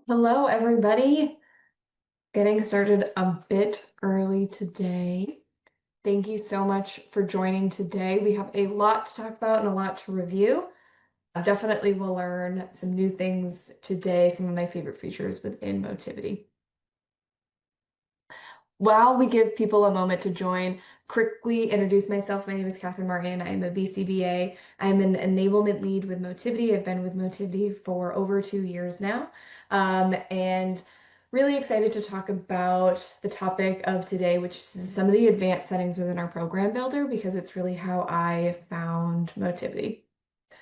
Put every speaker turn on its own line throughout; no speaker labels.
Hello, everybody. Getting started a bit early today. Thank you so much for joining today. We have a lot to talk about and a lot to review. Definitely will learn some new things today, some of my favorite features within Motivity. While we give people a moment to join, quickly introduce myself. My name is Catherine Martin. I'm a BCBA. I'm an enablement lead with Motivity. I've been with Motivity for over 2 years now. And really excited to talk about the topic of today, which is some of the advanced settings within our program builder, because it's really how I found Motivity.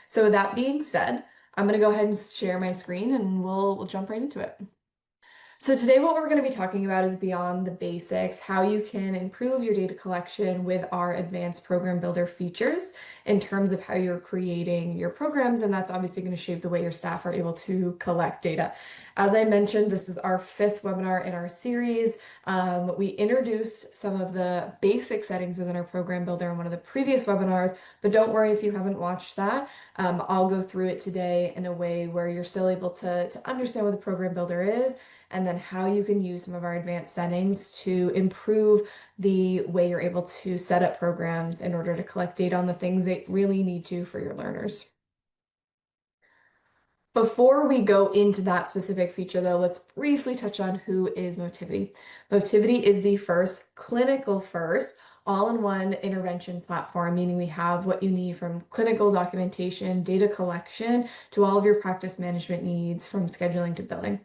So with that being said, I'm going to go ahead and share my screen and we'll jump right into it. So today what we're going to be talking about is beyond the basics, how you can improve your data collection with our advanced program builder features in terms of how you're creating your programs, and that's obviously going to shape the way your staff are able to collect data. As I mentioned, this is our fifth webinar in our series. We introduced some of the basic settings within our program builder in one of the previous webinars, but don't worry if you haven't watched that. I'll go through it today in a way where you're still able to understand what the program builder is, and then how you can use some of our advanced settings to improve the way you're able to set up programs in order to collect data on the things that really need to for your learners. Before we go into that specific feature, though, let's briefly touch on who is Motivity. Motivity is the first clinical first all-in-one intervention platform, meaning we have what you need from clinical documentation, data collection, to all of your practice management needs from scheduling to billing.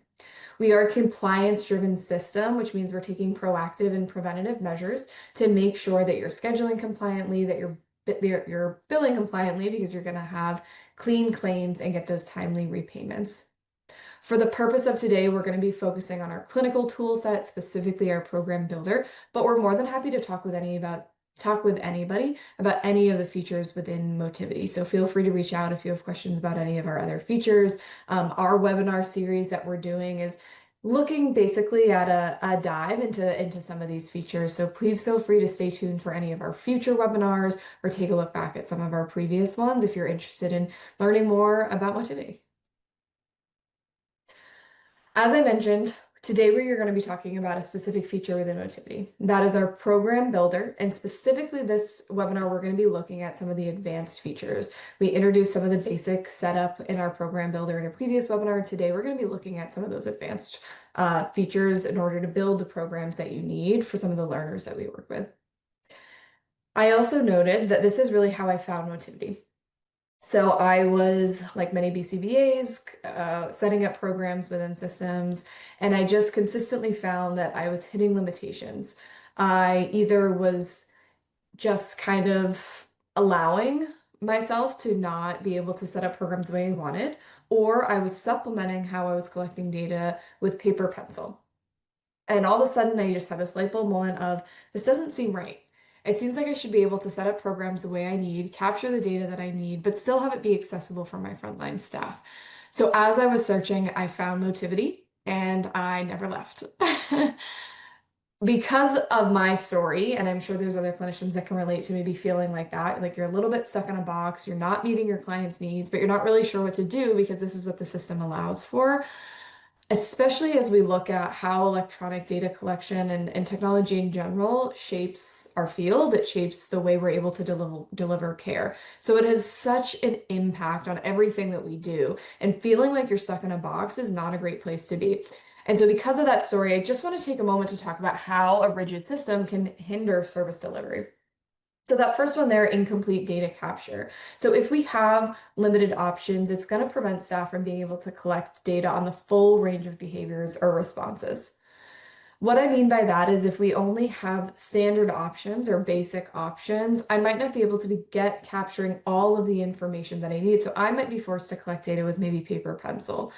We are a compliance-driven system, which means we're taking proactive and preventative measures to make sure that you're scheduling compliantly, that you're billing compliantly, because you're going to have clean claims and get those timely repayments. For the purpose of today, we're going to be focusing on our clinical tool set, specifically our program builder, but we're more than happy to talk with anybody about any of the features within Motivity. So feel free to reach out if you have questions about any of our other features. Our webinar series that we're doing is looking basically at a dive into some of these features. So please feel free to stay tuned for any of our future webinars or take a look back at some of our previous ones if you're interested in learning more about Motivity. As I mentioned, today we are going to be talking about a specific feature within Motivity. That is our program builder, and specifically this webinar, we're going to be looking at some of the advanced features. We introduced some of the basic setup in our program builder in a previous webinar. Today we're going to be looking at some of those advanced features in order to build the programs that you need for some of the learners that we work with. I also noted that this is really how I found Motivity. So I was, like many BCBAs, setting up programs within systems, and I just consistently found that I was hitting limitations. I either was just kind of allowing myself to not be able to set up programs the way I wanted, or I was supplementing how I was collecting data with paper pencil. And all of a sudden, I just had this light bulb moment of, this doesn't seem right. It seems like I should be able to set up programs the way I need, capture the data that I need, but still have it be accessible for my frontline staff. So as I was searching, I found Motivity and I never left. Because of my story, and I'm sure there's other clinicians that can relate to maybe feeling like that, like you're a little bit stuck in a box, you're not meeting your client's needs, but you're not really sure what to do because this is what the system allows for. Especially as we look at how electronic data collection and technology in general shapes our field, it shapes the way we're able to deliver care. So it has such an impact on everything that we do, and feeling like you're stuck in a box is not a great place to be. And so because of that story, I just want to take a moment to talk about how a rigid system can hinder service delivery. So that first one there, incomplete data capture. So if we have limited options, it's going to prevent staff from being able to collect data on the full range of behaviors or responses. What I mean by that is if we only have standard options or basic options, I might not be able to get capturing all of the information that I need. So I might be forced to collect data with maybe paper pencil.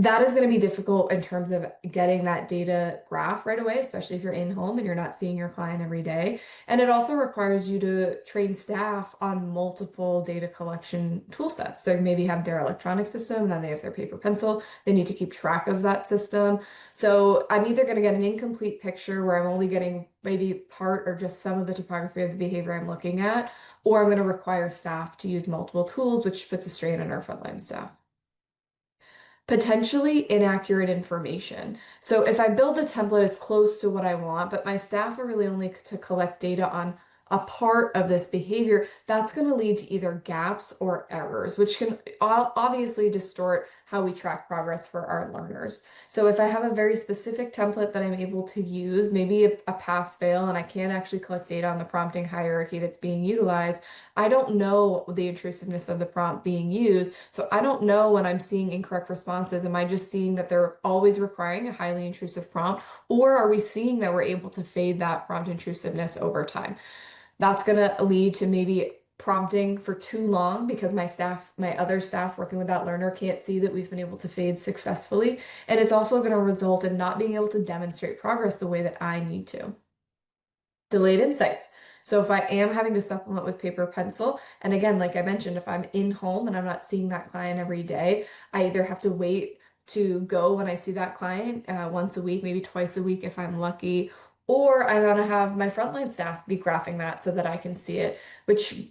That is going to be difficult in terms of getting that data graph right away, especially if you're in home and you're not seeing your client every day. And it also requires you to train staff on multiple data collection tool sets. They maybe have their electronic system, and then they have their paper pencil. They need to keep track of that system. So I'm either going to get an incomplete picture where I'm only getting maybe part or just some of the topography of the behavior I'm looking at, or I'm going to require staff to use multiple tools, which puts a strain on our frontline staff. Potentially inaccurate information. So if I build the template as close to what I want, but my staff are really only to collect data on a part of this behavior, that's going to lead to either gaps or errors, which can obviously distort how we track progress for our learners. So if I have a very specific template that I'm able to use, maybe a pass fail, and I can't actually collect data on the prompting hierarchy that's being utilized, I don't know the intrusiveness of the prompt being used. So I don't know when I'm seeing incorrect responses. Am I just seeing that they're always requiring a highly intrusive prompt? Or are we seeing that we're able to fade that prompt intrusiveness over time? That's going to lead to maybe prompting for too long because my other staff working with that learner can't see that we've been able to fade successfully. And it's also going to result in not being able to demonstrate progress the way that I need to. Delayed insights. So if I am having to supplement with paper pencil, and again, like I mentioned, if I'm in home and I'm not seeing that client every day, I either have to wait to go when I see that client once a week, maybe twice a week if I'm lucky, or I'm gonna have my frontline staff be graphing that so that I can see it, which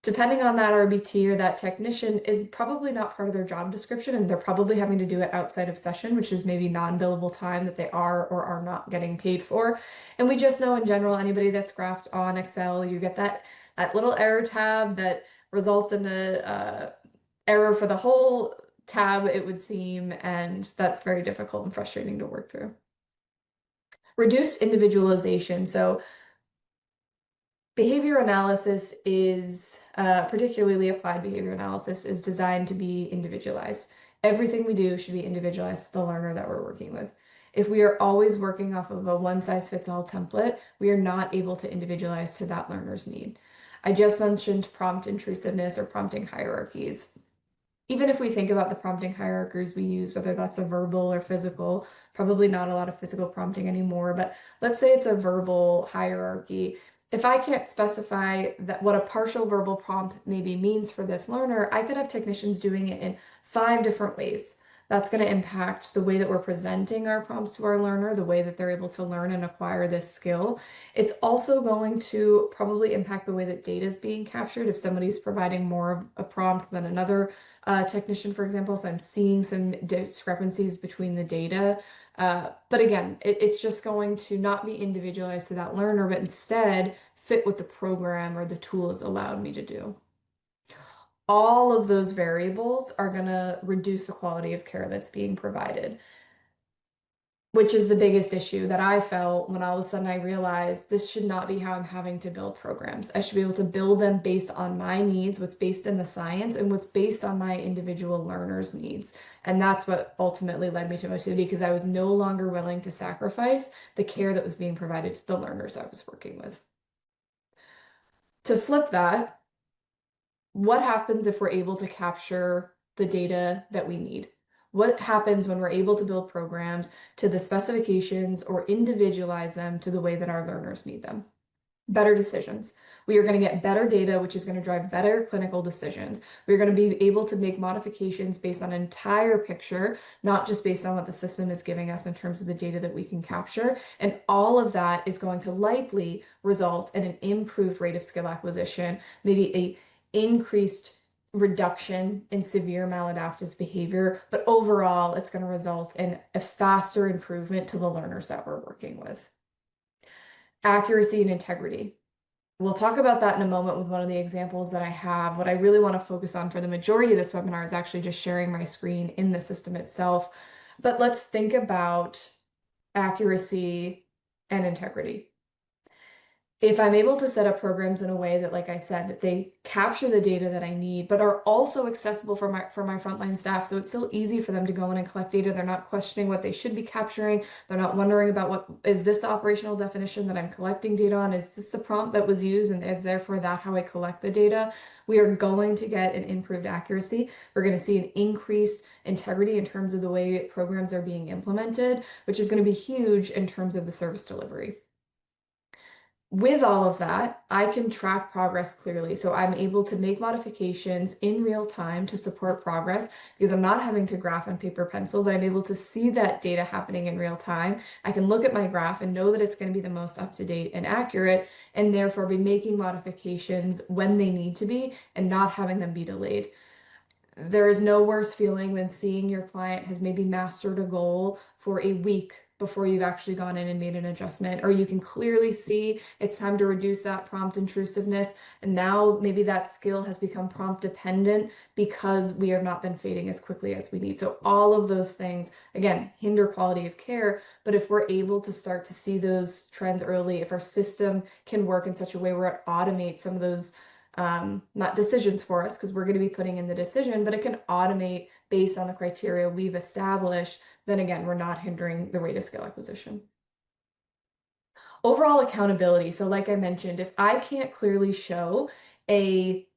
depending on that RBT or that technician is probably not part of their job description, and they're probably having to do it outside of session, which is maybe non-billable time that they are or are not getting paid for. And we just know in general, anybody that's graphed on Excel, you get that little error tab that results in a error for the whole tab, it would seem, and that's very difficult and frustrating to work through. Reduced individualization. So behavior analysis is, particularly applied behavior analysis, is designed to be individualized. Everything we do should be individualized to the learner that we're working with. If we are always working off of a one-size-fits-all template, we are not able to individualize to that learner's need. I just mentioned prompt intrusiveness or prompting hierarchies. Even if we think about the prompting hierarchies we use, whether that's a verbal or physical, probably not a lot of physical prompting anymore, but let's say it's a verbal hierarchy. If I can't specify that what a partial verbal prompt maybe means for this learner, I could have technicians doing it in 5 different ways. That's going to impact the way that we're presenting our prompts to our learner, the way that they're able to learn and acquire this skill. It's also going to probably impact the way that data is being captured. If somebody's providing more of a prompt than another technician, for example, so I'm seeing some discrepancies between the data. But again, it's just going to not be individualized to that learner, but instead fit what the program or the tool has allowed me to do. All of those variables are going to reduce the quality of care that's being provided, which is the biggest issue that I felt when all of a sudden I realized this should not be how I'm having to build programs. I should be able to build them based on my needs, what's based in the science, and what's based on my individual learner's needs. And that's what ultimately led me to Motivity, because I was no longer willing to sacrifice the care that was being provided to the learners I was working with. To flip that, what happens if we're able to capture the data that we need? What happens when we're able to build programs to the specifications or individualize them to the way that our learners need them? Better decisions. We are going to get better data, which is going to drive better clinical decisions. We're going to be able to make modifications based on an entire picture, not just based on what the system is giving us in terms of the data that we can capture. And all of that is going to likely result in an improved rate of skill acquisition, maybe a increased reduction in severe maladaptive behavior, but overall, it's going to result in a faster improvement to the learners that we're working with. Accuracy and integrity. We'll talk about that in a moment with one of the examples that I have. What I really want to focus on for the majority of this webinar is actually just sharing my screen in the system itself. But let's think about accuracy and integrity. If I'm able to set up programs in a way that, like I said, they capture the data that I need, but are also accessible for my frontline staff, so it's still easy for them to go in and collect data. They're not questioning what they should be capturing. They're not wondering about what is this the operational definition that I'm collecting data on? Is this the prompt that was used, and is therefore that how I collect the data? We are going to get an improved accuracy. We're going to see an increased integrity in terms of the way programs are being implemented, which is going to be huge in terms of the service delivery. With all of that, I can track progress clearly. So I'm able to make modifications in real time to support progress because I'm not having to graph on paper pencil, but I'm able to see that data happening in real time. I can look at my graph and know that it's going to be the most up to date and accurate, and therefore be making modifications when they need to be and not having them be delayed. There is no worse feeling than seeing your client has maybe mastered a goal for a week before you've actually gone in and made an adjustment, or you can clearly see it's time to reduce that prompt intrusiveness. And now maybe that skill has become prompt dependent because we have not been fading as quickly as we need. So all of those things, again, hinder quality of care. But if we're able to start to see those trends early, if our system can work in such a way where it automates some of those not decisions for us because we're going to be putting in the decision, but it can automate based on the criteria we've established, then again, we're not hindering the rate of skill acquisition. Overall accountability. So, like I mentioned, if I can't clearly show a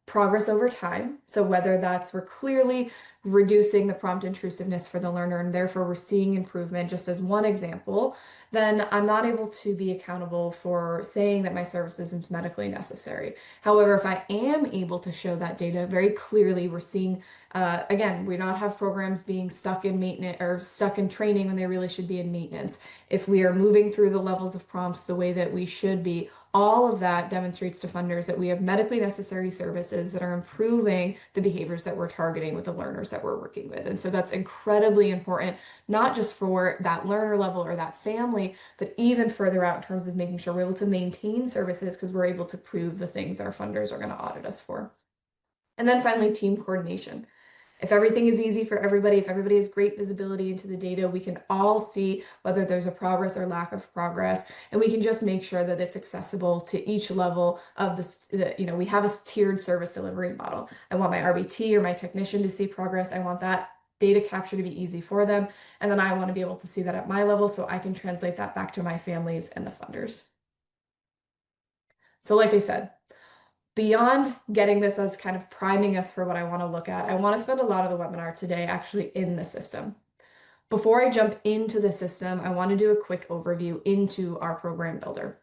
progress over time, so whether that's we're clearly reducing the prompt intrusiveness for the learner and therefore we're seeing improvement, just as one example, then I'm not able to be accountable for saying that my service isn't medically necessary. However, if I am able to show that data very clearly, we're seeing, again, we not have programs being stuck in maintenance or stuck in training when they really should be in maintenance. If we are moving through the levels of prompts the way that we should be, all of that demonstrates to funders that we have medically necessary services that are improving the behaviors that we're targeting with the learners that we're working with. And so that's incredibly important, not just for that learner level or that family, but even further out in terms of making sure we're able to maintain services because we're able to prove the things our funders are going to audit us for. And then finally, team coordination. If everything is easy for everybody, if everybody has great visibility into the data, we can all see whether there's a progress or lack of progress, and we can just make sure that it's accessible to each level of this. We have a tiered service delivery model. I want my RBT or my technician to see progress. I want that data capture to be easy for them, and then I want to be able to see that at my level so I can translate that back to my families and the funders. So like I said, beyond getting this as kind of priming us for what I want to look at, I want to spend a lot of the webinar today actually in the system. Before I jump into the system, I want to do a quick overview into our program builder.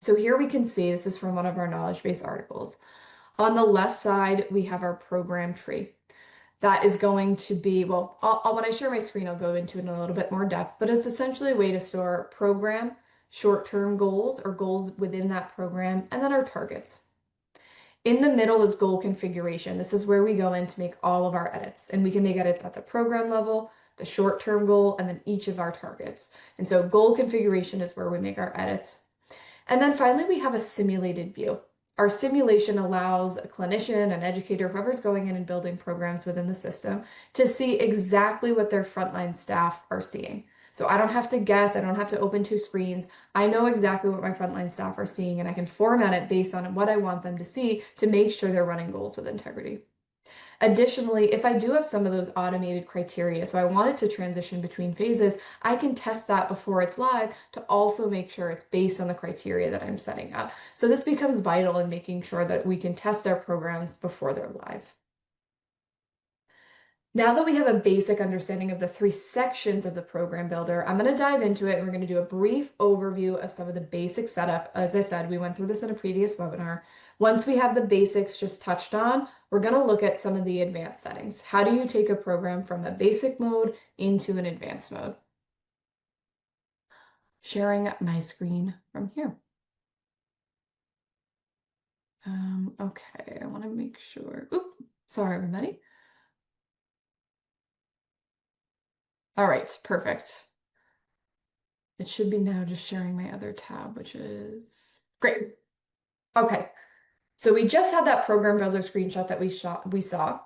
So here we can see, this is from one of our knowledge base articles. On the left side, we have our program tree. That is going to be, well, when I share my screen, I'll go into it in a little bit more depth, but it's essentially a way to store program, short-term goals or goals within that program, and then our targets. In the middle is goal configuration. This is where we go in to make all of our edits, and we can make edits at the program level, the short-term goal, and then each of our targets. And so goal configuration is where we make our edits. And then finally, we have a simulated view. Our simulation allows a clinician, an educator, whoever's going in and building programs within the system to see exactly what their frontline staff are seeing. So I don't have to guess, I don't have to open two screens. I know exactly what my frontline staff are seeing, and I can format it based on what I want them to see to make sure they're running goals with integrity. Additionally, if I do have some of those automated criteria, so I want it to transition between phases, I can test that before it's live to also make sure it's based on the criteria that I'm setting up. So this becomes vital in making sure that we can test our programs before they're live. Now that we have a basic understanding of the three sections of the program builder, I'm going to dive into it and we're going to do a brief overview of some of the basic setup. As I said, we went through this in a previous webinar. Once we have the basics just touched on, we're going to look at some of the advanced settings. How do you take a program from a basic mode into an advanced mode? Sharing my screen from here. Okay, I want to make sure. Oop, sorry, everybody. All right, perfect. It should be now just sharing my other tab, which is great. Okay, so we just had that program builder screenshot that we saw.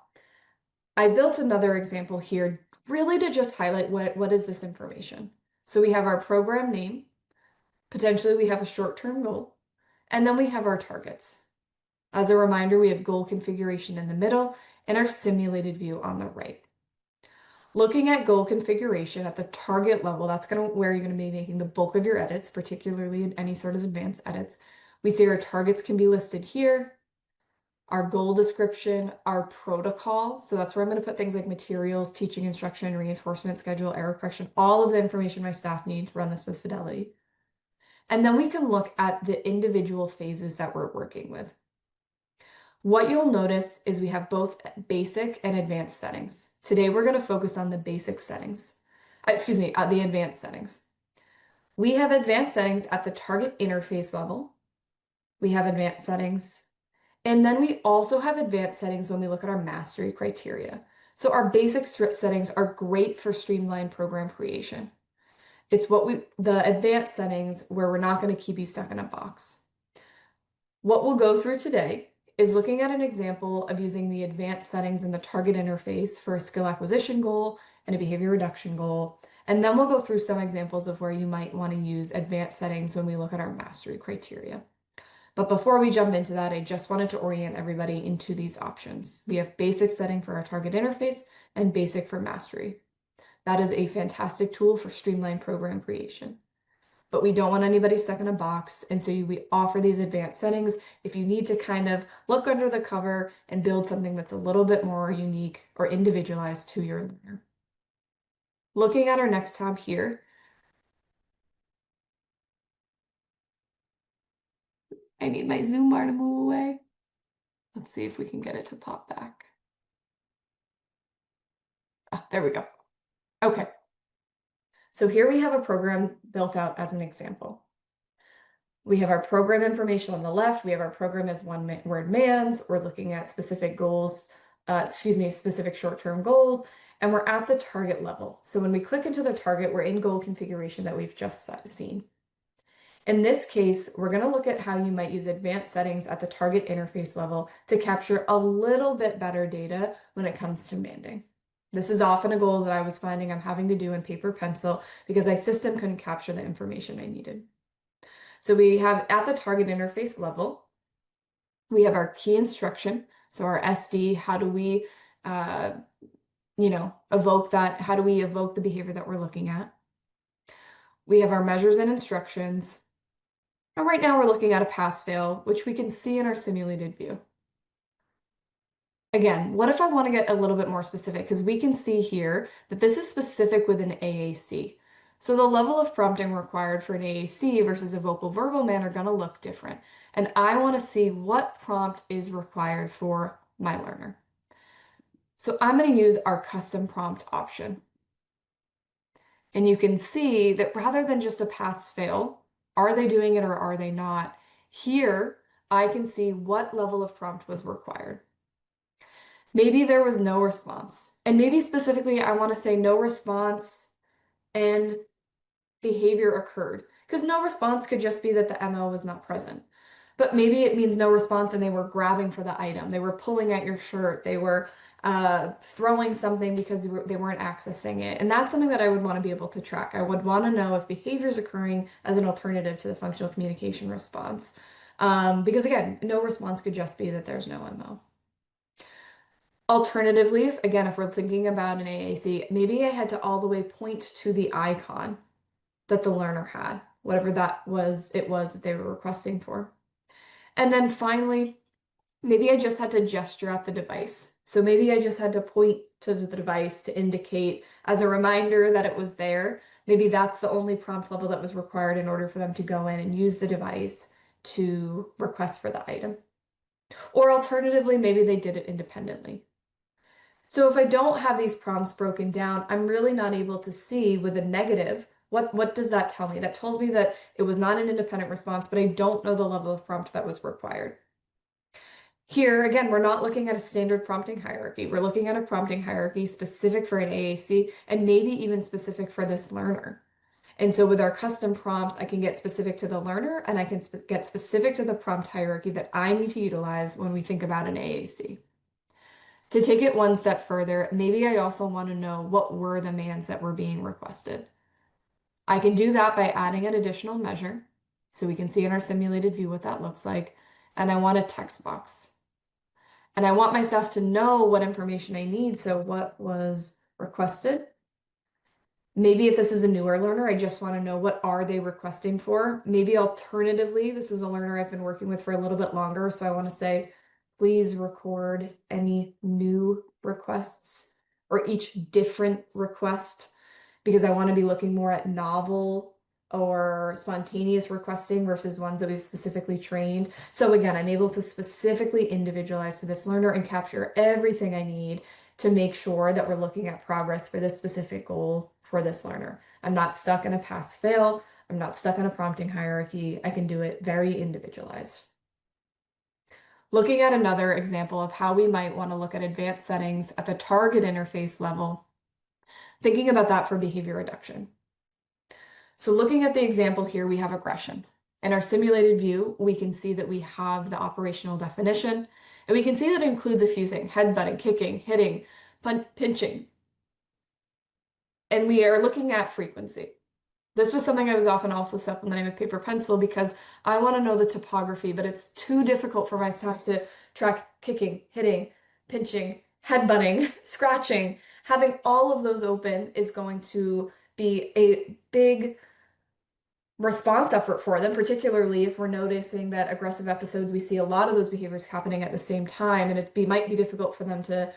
I built another example here really to just highlight what is this information. So we have our program name, Potentially, we have a short-term goal, and then we have our targets. As a reminder, we have goal configuration in the middle and our simulated view on the right. Looking at goal configuration at the target level, that's where you're going to be making the bulk of your edits, particularly in any sort of advanced edits. We see our targets can be listed here, our goal description, our protocol. So that's where I'm going to put things like materials, teaching instruction, reinforcement schedule, error correction, all of the information my staff need to run this with fidelity. And then we can look at the individual phases that we're working with. What you'll notice is we have both basic and advanced settings. Today we're going to focus on the basic settings. The advanced settings. We have advanced settings at the target interface level. We have advanced settings. And then we also have advanced settings when we look at our mastery criteria. So our basic settings are great for streamlined program creation. It's the advanced settings where we're not going to keep you stuck in a box. What we'll go through today is looking at an example of using the advanced settings in the target interface for a skill acquisition goal and a behavior reduction goal. And then we'll go through some examples of where you might want to use advanced settings when we look at our mastery criteria. But before we jump into that, I just wanted to orient everybody into these options. We have basic setting for our target interface and basic for mastery. That is a fantastic tool for streamlined program creation. But we don't want anybody stuck in a box. And so we offer these advanced settings if you need to kind of look under the cover and build something that's a little bit more unique or individualized to your learner. Looking at our next tab here, I need my Zoom bar to move away. Let's see if we can get it to pop back. Ah, there we go. Okay. So here we have a program built out as an example. We have our program information on the left. We have our program as one-word MANs. We're looking at specific goals, specific short-term goals, and we're at the target level. So when we click into the target, we're in goal configuration that we've just seen. In this case, we're going to look at how you might use advanced settings at the target interface level to capture a little bit better data when it comes to manding. This is often a goal that I was finding I'm having to do in paper pencil because my system couldn't capture the information I needed. So we have at the target interface level, we have our key instruction. So our SD, how do we, evoke that? How do we evoke the behavior that we're looking at? We have our measures and instructions. And right now we're looking at a pass-fail, which we can see in our simulated view. Again, what if I want to get a little bit more specific? Because we can see here that this is specific with an AAC. So the level of prompting required for an AAC versus a vocal verbal man are going to look different. And I want to see what prompt is required for my learner. So I'm going to use our custom prompt option. And you can see that rather than just a pass-fail, are they doing it or are they not? Here, I can see what level of prompt was required. Maybe there was no response. And maybe specifically, I want to say no response and behavior occurred. Because no response could just be that the ML was not present. But maybe it means no response and they were grabbing for the item. They were pulling at your shirt. They were throwing something because they weren't accessing it. And that's something that I would want to be able to track. I would want to know if behavior is occurring as an alternative to the functional communication response. Because again, no response could just be that there's no MO. Alternatively, if we're thinking about an AAC, maybe I had to all the way point to the icon that the learner had, whatever that was, it was that they were requesting for. And then finally, maybe I just had to gesture at the device. So maybe I just had to point to the device to indicate as a reminder that it was there. Maybe that's the only prompt level that was required in order for them to go in and use the device to request for the item. Or alternatively, maybe they did it independently. So if I don't have these prompts broken down, I'm really not able to see with a negative, what does that tell me? That tells me that it was not an independent response, but I don't know the level of prompt that was required. Here, again, we're not looking at a standard prompting hierarchy. We're looking at a prompting hierarchy specific for an AAC and maybe even specific for this learner. And so with our custom prompts, I can get specific to the learner and I can get specific to the prompt hierarchy that I need to utilize when we think about an AAC. To take it one step further, maybe I also want to know what were the MANs that were being requested. I can do that by adding an additional measure. So we can see in our simulated view what that looks like. And I want a text box. And I want my staff to know what information I need. So what was requested? Maybe if this is a newer learner, I just want to know what are they requesting for. Maybe alternatively, this is a learner I've been working with for a little bit longer. So I want to say, please record any new requests or each different request because I want to be looking more at novel or spontaneous requesting versus ones that we've specifically trained. So again, I'm able to specifically individualize to this learner and capture everything I need to make sure that we're looking at progress for this specific goal for this learner. I'm not stuck in a pass fail. I'm not stuck in a prompting hierarchy. I can do it very individualized. Looking at another example of how we might want to look at advanced settings at the target interface level, thinking about that for behavior reduction. So looking at the example here, we have aggression. In our simulated view, we can see that we have the operational definition, and we can see that it includes a few things: headbutting, kicking, hitting, pinching. And we are looking at frequency. This was something I was often also supplementing with paper pencil because I want to know the topography, but it's too difficult for my staff to track kicking, hitting, pinching, headbutting, scratching. Having all of those open is going to be a big response effort for them, particularly if we're noticing that aggressive episodes, we see a lot of those behaviors happening at the same time, and might be difficult for them to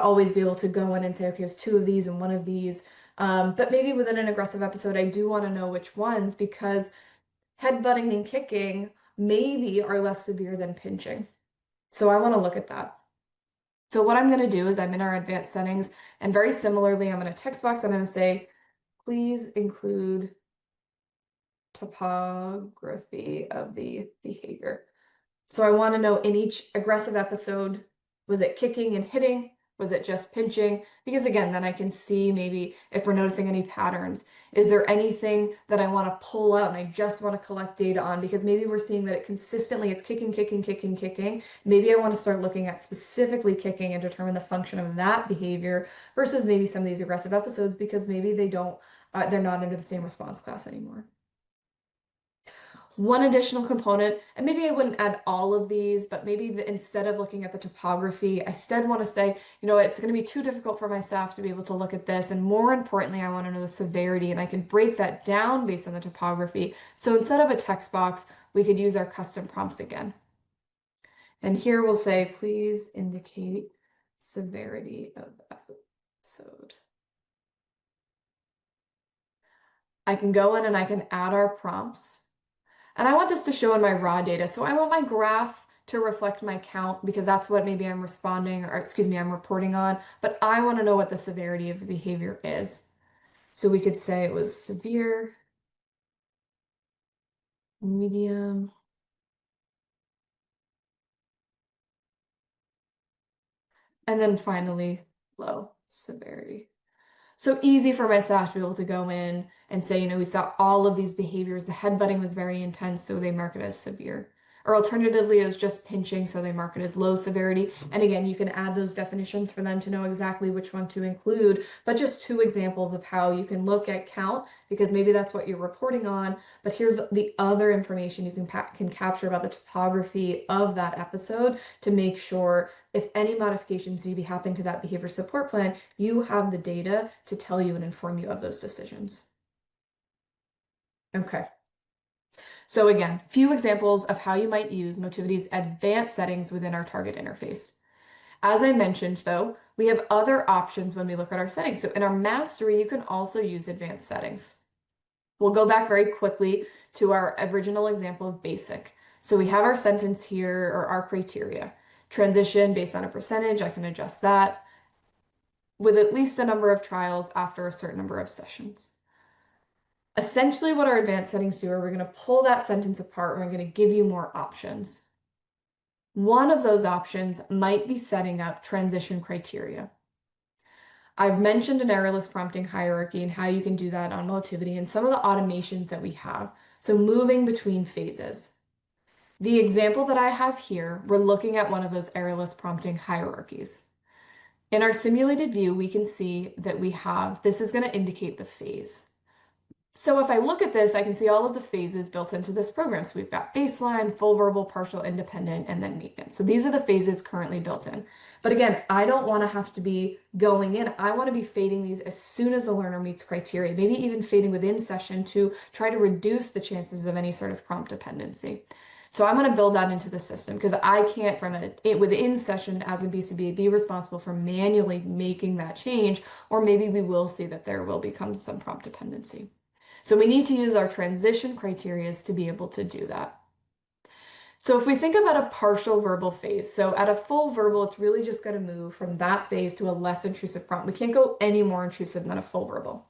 always be able to go in and say, okay, there's two of these and one of these. But maybe within an aggressive episode, I do want to know which ones because headbutting and kicking maybe are less severe than pinching. So I want to look at that. So what I'm going to do is I'm in our advanced settings, and very similarly, I'm in a text box and I'm going to say, please include topography of the behavior. So I want to know in each aggressive episode, was it kicking and hitting? Was it just pinching? Because again, then I can see maybe if we're noticing any patterns. Is there anything that I want to pull out and I just want to collect data on? Because maybe we're seeing that it's kicking, kicking, kicking, kicking. Maybe I want to start looking at specifically kicking and determine the function of that behavior versus maybe some of these aggressive episodes because maybe they're not under the same response class anymore. One additional component, and maybe I wouldn't add all of these, but maybe instead of looking at the topography, I instead want to say, it's going to be too difficult for my staff to be able to look at this. And more importantly, I want to know the severity, and I can break that down based on the topography. So instead of a text box, we could use our custom prompts again. And here we'll say, please indicate severity of episode. I can go in and I can add our prompts. And I want this to show in my raw data. So I want my graph to reflect my count because that's what maybe I'm I'm reporting on. But I want to know what the severity of the behavior is. So we could say it was severe, medium, and then finally low severity. So easy for my staff to be able to go in and say, we saw all of these behaviors. The headbutting was very intense, so they mark it as severe. Or alternatively, it was just pinching, so they mark it as low severity. And again, you can add those definitions for them to know exactly which one to include, but just two examples of how you can look at count, because maybe that's what you're reporting on, but here's the other information you can capture about the topography of that episode to make sure if any modifications need to be happening to that behavior support plan, you have the data to tell you and inform you of those decisions. Okay. So again, few examples of how you might use Motivity's advanced settings within our target interface. As I mentioned, though, we have other options when we look at our settings. So in our mastery, you can also use advanced settings. We'll go back very quickly to our original example of basic. So we have our sentence here or our criteria. Transition based on a percentage, I can adjust that with at least a number of trials after a certain number of sessions. Essentially, what our advanced settings do are we're going to pull that sentence apart and we're going to give you more options. One of those options might be setting up transition criteria. I've mentioned an errorless prompting hierarchy and how you can do that on Motivity and some of the automations that we have. So moving between phases. The example that I have here, we're looking at one of those errorless prompting hierarchies. In our simulated view, we can see that this is going to indicate the phase. So if I look at this, I can see all of the phases built into this program. So we've got baseline, full verbal, partial, independent, and then maintenance. So these are the phases currently built in. But again, I don't want to have to be going in. I want to be fading these as soon as the learner meets criteria, maybe even fading within session to try to reduce the chances of any sort of prompt dependency. So I'm going to build that into the system because I can't from within session as a BCBA be responsible for manually making that change, or maybe we will see that there will become some prompt dependency. So we need to use our transition criteria to be able to do that. So if we think about a partial verbal phase, so at a full verbal, it's really just going to move from that phase to a less intrusive prompt. We can't go any more intrusive than a full verbal.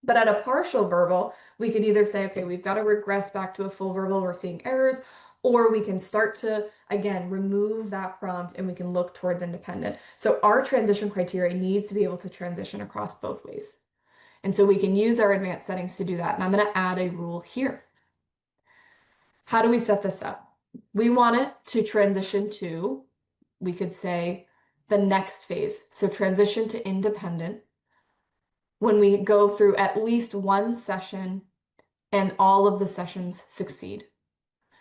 But at a partial verbal, we could either say, okay, we've got to regress back to a full verbal, we're seeing errors, or we can start to, again, remove that prompt and we can look towards independent. So our transition criteria needs to be able to transition across both ways. And so we can use our advanced settings to do that. And I'm going to add a rule here. How do we set this up? We want it to transition to, we could say, the next phase. So transition to independent when we go through at least one session and all of the sessions succeed.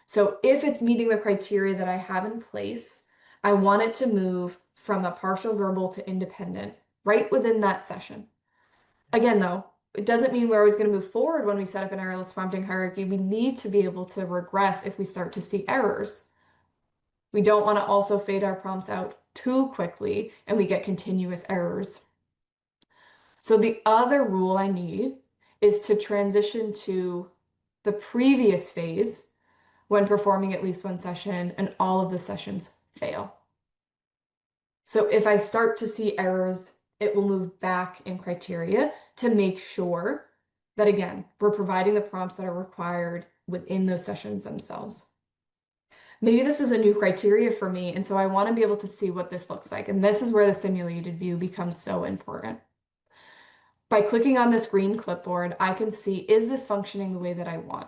So if it's meeting the criteria that I have in place, I want it to move from a partial verbal to independent right within that session. Again, though, it doesn't mean we're always going to move forward when we set up an errorless prompting hierarchy. We need to be able to regress if we start to see errors. We don't want to also fade our prompts out too quickly and we get continuous errors. So the other rule I need is to transition to the previous phase when performing at least one session and all of the sessions fail. So if I start to see errors, it will move back in criteria to make sure that, again, we're providing the prompts that are required within those sessions themselves. Maybe this is a new criteria for me, and so I want to be able to see what this looks like. And this is where the simulated view becomes so important. By clicking on this green clipboard, I can see, is this functioning the way that I want?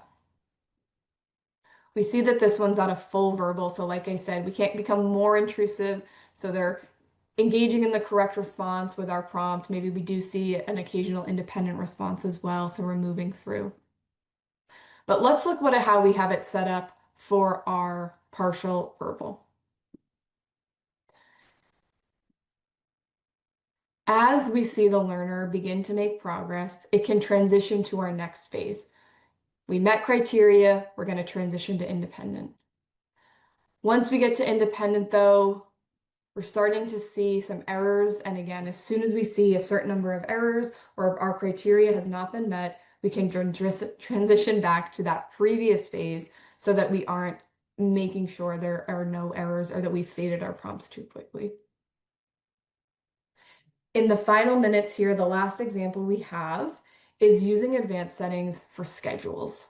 We see that this one's at a full verbal, so like I said, we can't become more intrusive, so they're engaging in the correct response with our prompt. Maybe we do see an occasional independent response as well, so we're moving through. But let's look at how we have it set up for our partial verbal. As we see the learner begin to make progress, it can transition to our next phase. We met criteria, we're going to transition to independent. Once we get to independent, though, we're starting to see some errors. And again, as soon as we see a certain number of errors or our criteria has not been met, we can transition back to that previous phase so that we aren't making sure there are no errors or that we've faded our prompts too quickly. In the final minutes here, the last example we have is using advanced settings for schedules.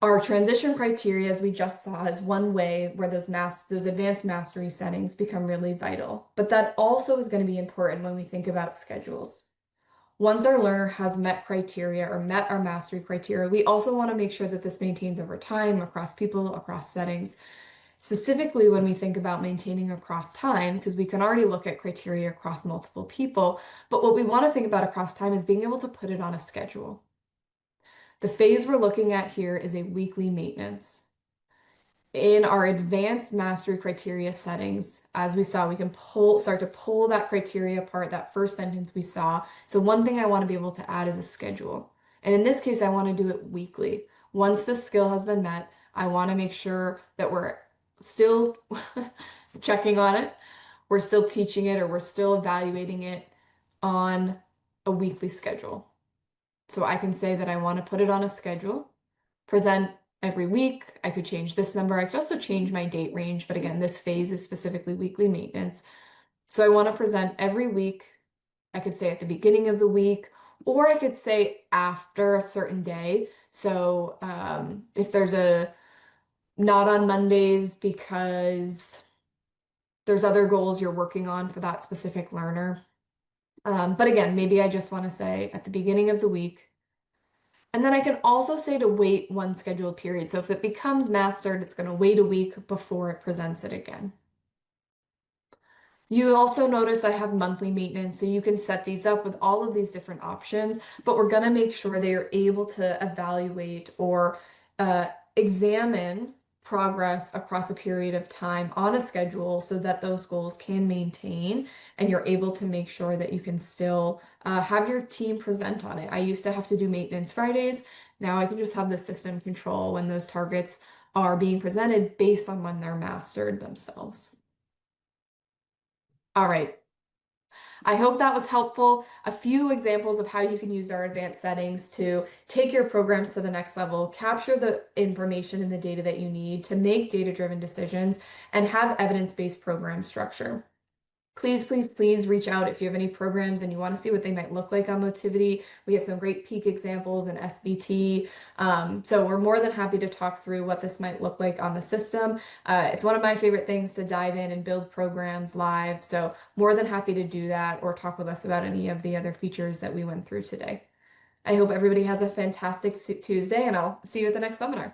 Our transition criteria, as we just saw, is one way where those advanced mastery settings become really vital. But that also is going to be important when we think about schedules. Once our learner has met criteria or met our mastery criteria, we also want to make sure that this maintains over time, across people, across settings. Specifically, when we think about maintaining across time, because we can already look at criteria across multiple people, but what we want to think about across time is being able to put it on a schedule. The phase we're looking at here is a weekly maintenance. In our advanced mastery criteria settings, as we saw, we can start to pull that criteria apart, that first sentence we saw. So one thing I want to be able to add is a schedule. And in this case, I want to do it weekly. Once the skill has been met, I want to make sure that we're still checking on it, we're still teaching it, or we're still evaluating it on a weekly schedule. So I can say that I want to put it on a schedule, present every week. I could change this number. I could also change my date range, but again, this phase is specifically weekly maintenance. So I want to present every week. I could say at the beginning of the week, or I could say after a certain day. So if there's a not on Mondays because there's other goals you're working on for that specific learner. But again, maybe I just want to say at the beginning of the week. And then I can also say to wait one scheduled period. So if it becomes mastered, it's going to wait a week before it presents it again. You also notice I have monthly maintenance, so you can set these up with all of these different options, but we're going to make sure they are able to evaluate or examine progress across a period of time on a schedule so that those goals can maintain and you're able to make sure that you can still have your team present on it. I used to have to do maintenance Fridays. Now I can just have the system control when those targets are being presented based on when they're mastered themselves. All right. I hope that was helpful. A few examples of how you can use our advanced settings to take your programs to the next level, capture the information and the data that you need to make data-driven decisions, and have evidence-based program structure. Please, please, please reach out if you have any programs and you want to see what they might look like on Motivity. We have some great peak examples in SBT. So we're more than happy to talk through what this might look like on the system. It's one of my favorite things to dive in and build programs live. So more than happy to do that or talk with us about any of the other features that we went through today. I hope everybody has a fantastic Tuesday and I'll see you at the next webinar.